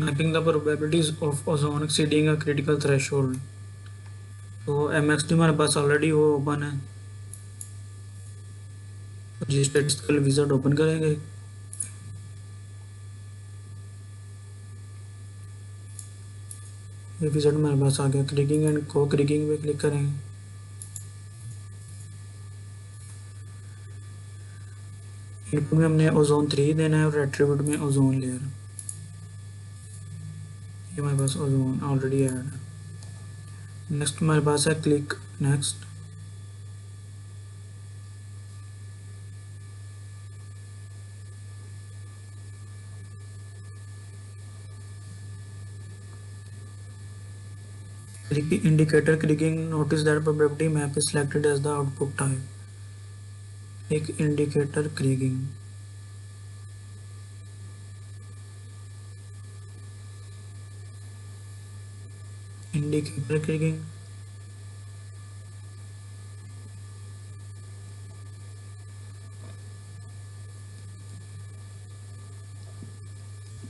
Mapping the probabilities of ozone exceeding a critical threshold. तो MXD हमारे पास already वो open है, जी स्टैटिस्टिकल विजार्ड ओपन करेंगे। ये विजार्ड हमारे पास आ गया, क्लिकिंग एंड को क्लिकिंग पे क्लिक करेंगे। इनपुट में हमने ओजोन 3 देना है और एट्रीब्यूट में ओजोन लेयर। ये हमारे पास ओजोन ऑलरेडी ऐड है। नेक्स्ट हमारे पास है click next. Indicator clicking, notice that probability map is selected as the output type. एक indicator clicking, indicator clicking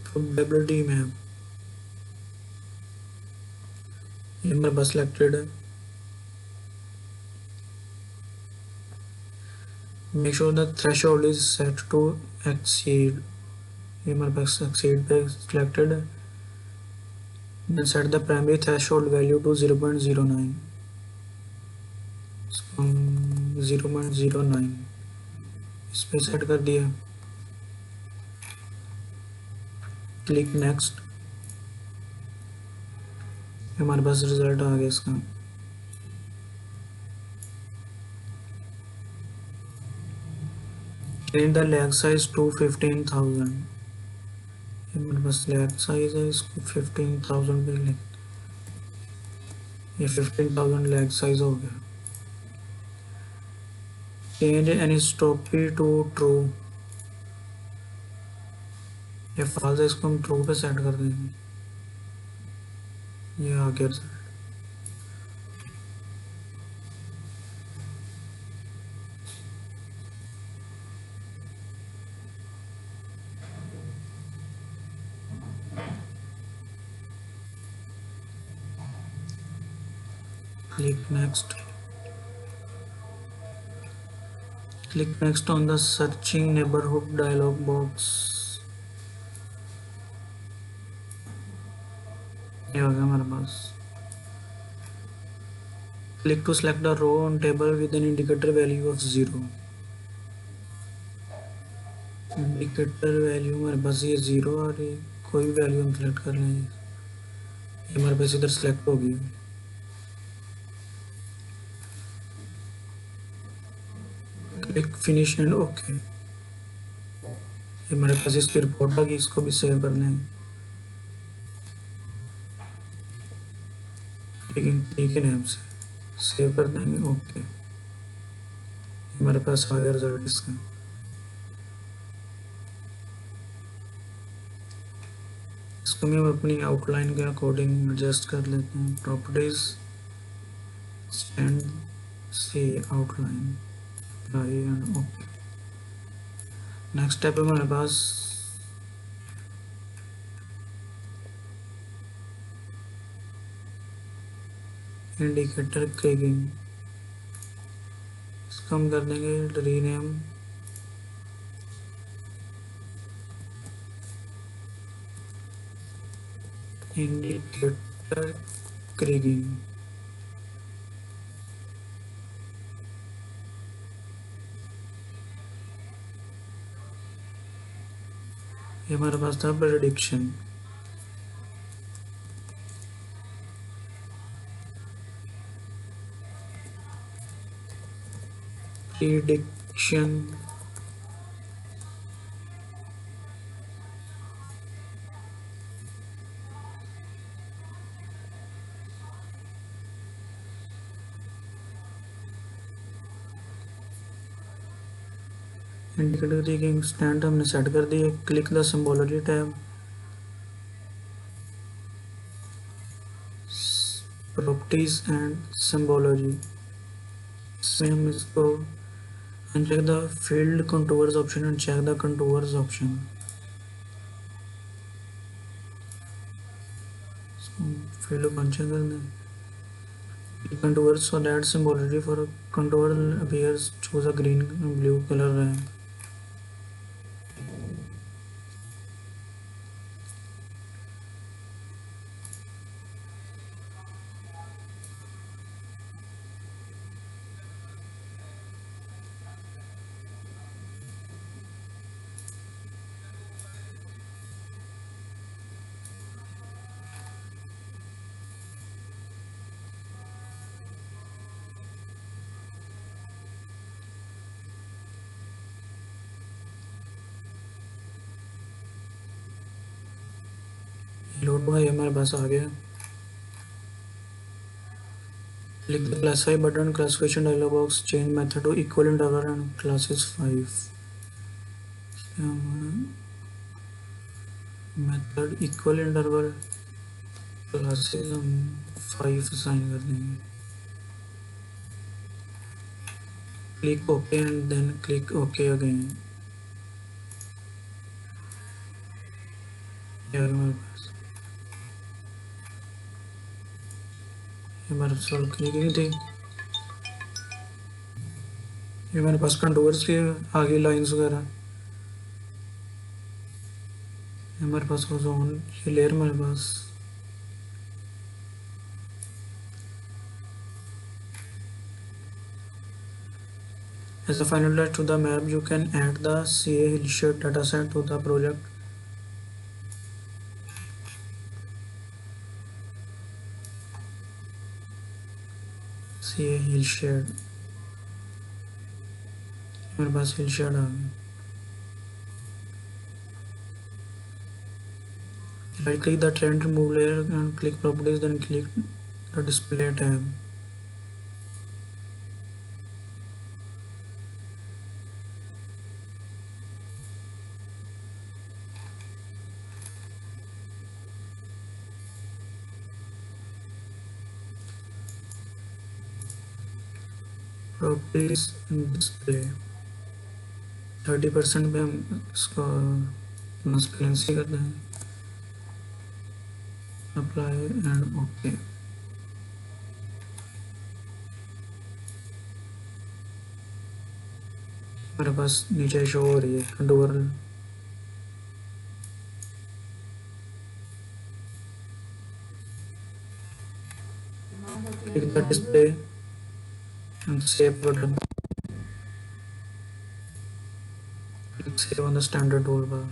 probability map, ये हमारे पास सिलेक्टेड है। Make sure the threshold is set to exceed, ये हमारे पास एक्सीड पे सिलेक्टेड है। Then set the primary threshold value to 0.09, 0.09 इस पे सेट कर दिया। क्लिक नेक्स्ट, हमारे पास रिजल्ट आ गया इसका। Change the leg size to 15,000, हमारे पास लैग साइज है, इसको 15,000 पे लिख, ये 15,000 लैग साइज हो गया। चेंज एनिस्टोपी टू ट्रू, ये फॉल्स है, इसको हम ट्रू पे सेट कर देंगे। ये आ गया result. Click next. Click next on the searching neighborhood dialog box. ये हो गया हमारे पास। Click to select a row on table with an indicator value of 0. Indicator value हमारे पास ये 0 आ रही है, कोई भी वैल्यू हम सेलेक्ट कर लेंगे। ये हमारे पास इधर सेलेक्ट होगी। क्लिक फिनिश एंड ओके, ये हमारे पास इसकी रिपोर्ट आ गई, इसको भी सेव कर लेंगे। लेकिन ठीक है नाम से सेव कर देंगे, ओके। हमारे पास आ गया रिजल्ट इसका। इसको भी हम अपनी आउटलाइन के अकॉर्डिंग एडजस्ट कर लेते हैं। प्रॉपर्टीज स्टैंड सी आउटलाइन, ओके। नेक्स्ट स्टेप है हमारे पास इंडिकेटर क्लिकिंग, इसको हम कर देंगे रीनेम इंडिकेटर क्लिकिंग। ये हमारे पास था prediction, prediction indicator clicking stand हमने सेट कर दिए। Click the symbology tab, properties and symbology, इसमें हम इसको uncheck the field contours option and check the contours option. fill function करना contour, so that symbology for a contour appears. Choose a green blue color ramp. Load भाई हमारे पास आ गया. Click the classify button. Classification dialog box. Change method to equal interval and classes 5. Method equal interval classes हम 5 assign कर देंगे. Click OK and then click OK again. यार हमारे पास हमारे solve की गई थी. ये हमारे पास कंटूर्स के आगे लाइंस वगैरह हमारे पास हो जोन. ये लेयर हमारे पास as a final touch to the map. You can add the CA Hillshire dataset to the project. CA Hillshire मेरे पास Hillshire आ गया. Right click the trend remove layer and click properties, then click the display tab. Properties and display 30% पे हम इसको transparency करते हैं. Apply and okay. मेरे पास नीचे show हो रही है contour. click the display and save button. Click save on the standard toolbar.